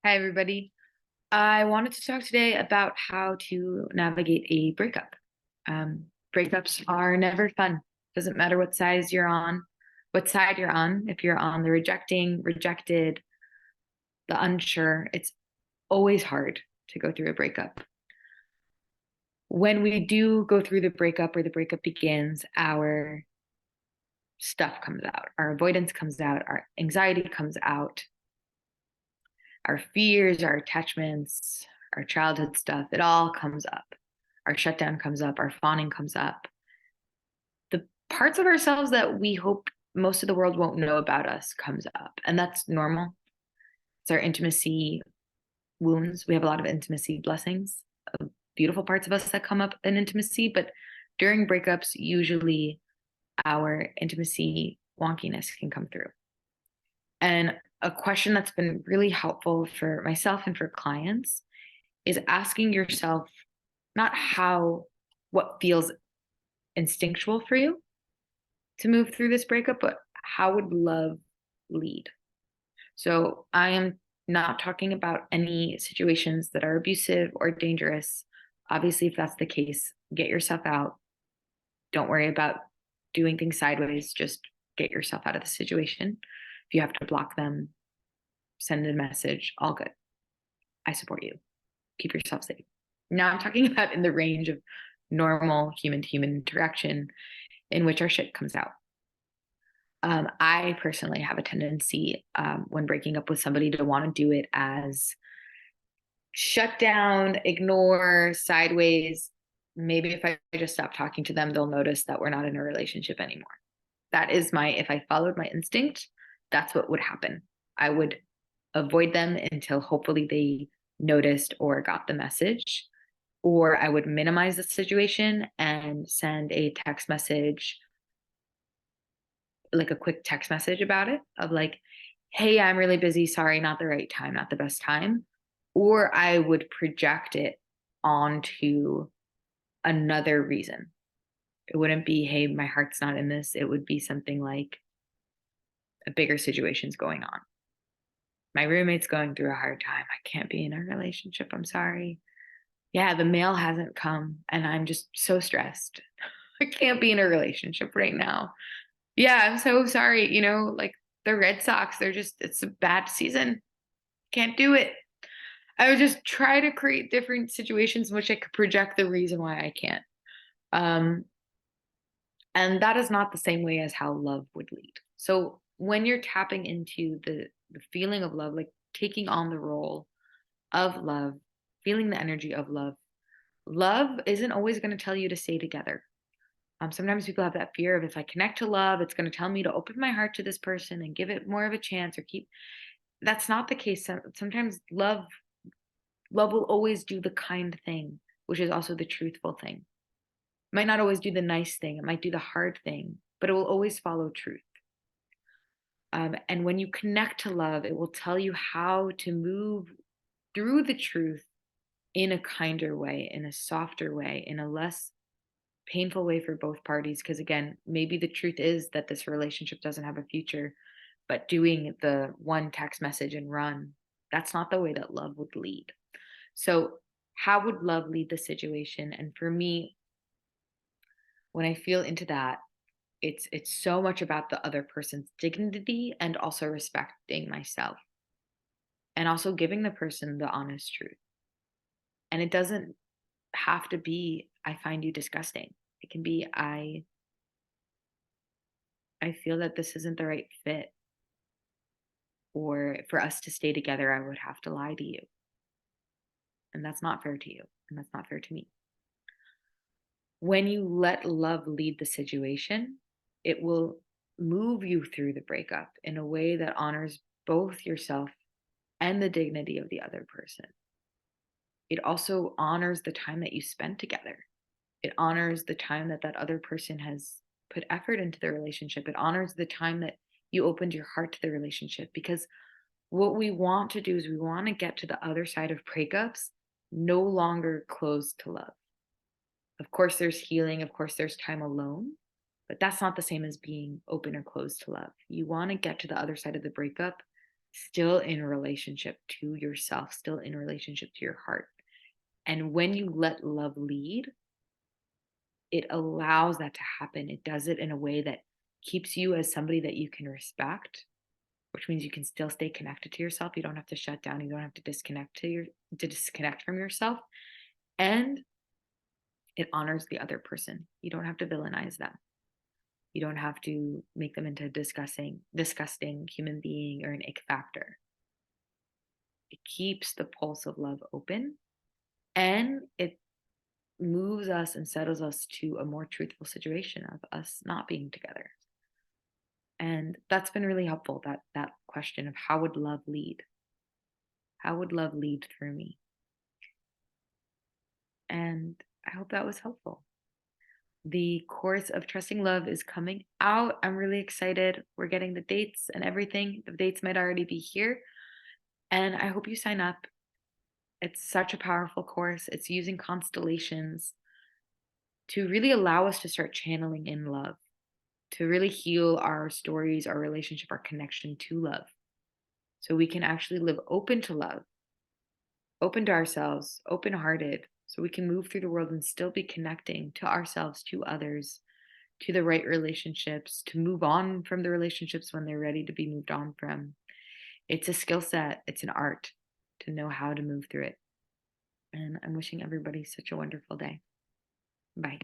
Hi, everybody. I wanted to talk today about how to navigate a breakup. Breakups are never fun. Doesn't matter what size you're on, what side you're on. If you're on the rejecting, rejected, the unsure, it's always hard to go through a breakup. When we do go through the breakup or the breakup begins, our stuff comes out, our avoidance comes out, our anxiety comes out, our fears, our attachments, our childhood stuff, it all comes up. Our shutdown comes up, our fawning comes up. The parts of ourselves that we hope most of the world won't know about us comes up. And that's normal. It's our intimacy wounds. We have a lot of intimacy blessings, beautiful parts of us that come up in intimacy. But during breakups, usually our intimacy wonkiness can come through. And a question that's been really helpful for myself and for clients is asking yourself not what feels instinctual for you to move through this breakup, but how would love lead? So I am not talking about any situations that are abusive or dangerous. Obviously, if that's the case, get yourself out. Don't worry about doing things sideways. Just get yourself out of the situation. If you have to block them, send a message, all good. I support you. Keep yourself safe. Now I'm talking about in the range of normal human to human interaction in which our shit comes out. I personally have a tendency when breaking up with somebody to want to do it as shut down, ignore, sideways. Maybe if I just stop talking to them, they'll notice that we're not in a relationship anymore. That is if I followed my instinct, that's what would happen. I would avoid them until hopefully they noticed or got the message, or I would minimize the situation and send a text message, like a quick text message about it of like, hey, I'm really busy. Sorry, not the right time, not the best time. Or I would project it onto another reason. It wouldn't be, hey, my heart's not in this. It would be something like a bigger situation's going on. My roommate's going through a hard time. I can't be in a relationship. I'm sorry. Yeah, the mail hasn't come and I'm just so stressed. I can't be in a relationship right now. Yeah, I'm so sorry. Like the Red Sox, it's a bad season. Can't do it. I would just try to create different situations in which I could project the reason why I can't. Um, and that is not the same way as how love would lead. So when you're tapping into the feeling of love, like taking on the role of love, feeling the energy of love, love isn't always going to tell you to stay together. Sometimes people have that fear of if I connect to love, it's going to tell me to open my heart to this person and give it more of a chance or keep. That's not the case. Sometimes love will always do the kind thing, which is also the truthful thing. It might not always do the nice thing. It might do the hard thing, but it will always follow truth. And when you connect to love, it will tell you how to move through the truth in a kinder way, in a softer way, in a less painful way for both parties. Because again, maybe the truth is that this relationship doesn't have a future, but doing the one text message and run, that's not the way that love would lead. So, how would love lead the situation? And for me, when I feel into that, it's so much about the other person's dignity and also respecting myself and also giving the person the honest truth. And it doesn't have to be I find you disgusting. It can be I feel that this isn't the right fit, or for us to stay together I would have to lie to you. And that's not fair to you, and that's not fair to me. When you let love lead the situation, it will move you through the breakup in a way that honors both yourself and the dignity of the other person. It also honors the time that you spent together. It honors the time that that other person has put effort into the relationship. It honors the time that you opened your heart to the relationship. Because what we want to do is we want to get to the other side of breakups no longer closed to love. Of course, there's healing. Of course, there's time alone, but that's not the same as being open or closed to love. You want to get to the other side of the breakup still in relationship to yourself, still in relationship to your heart. And when you let love lead, it allows that to happen. It does it in a way that keeps you as somebody that you can respect, which means you can still stay connected to yourself. You don't have to shut down. You don't have to disconnect from yourself. And it honors the other person. You don't have to villainize them. You don't have to make them into a disgusting human being or an ick factor. It keeps the pulse of love open, and it moves us and settles us to a more truthful situation of us not being together. And that's been really helpful, that question of how would love lead? How would love lead through me? And I hope that was helpful. The course of Trusting Love is coming out. I'm really excited. We're getting the dates and everything. The dates might already be here. And I hope you sign up. It's such a powerful course. It's using constellations to really allow us to start channeling in love, to really heal our stories, our relationship, our connection to love. So we can actually live open to love, open to ourselves, open hearted, so we can move through the world and still be connecting to ourselves, to others, to the right relationships, to move on from the relationships when they're ready to be moved on from. It's a skill set, it's an art to know how to move through it. And I'm wishing everybody such a wonderful day. Bye.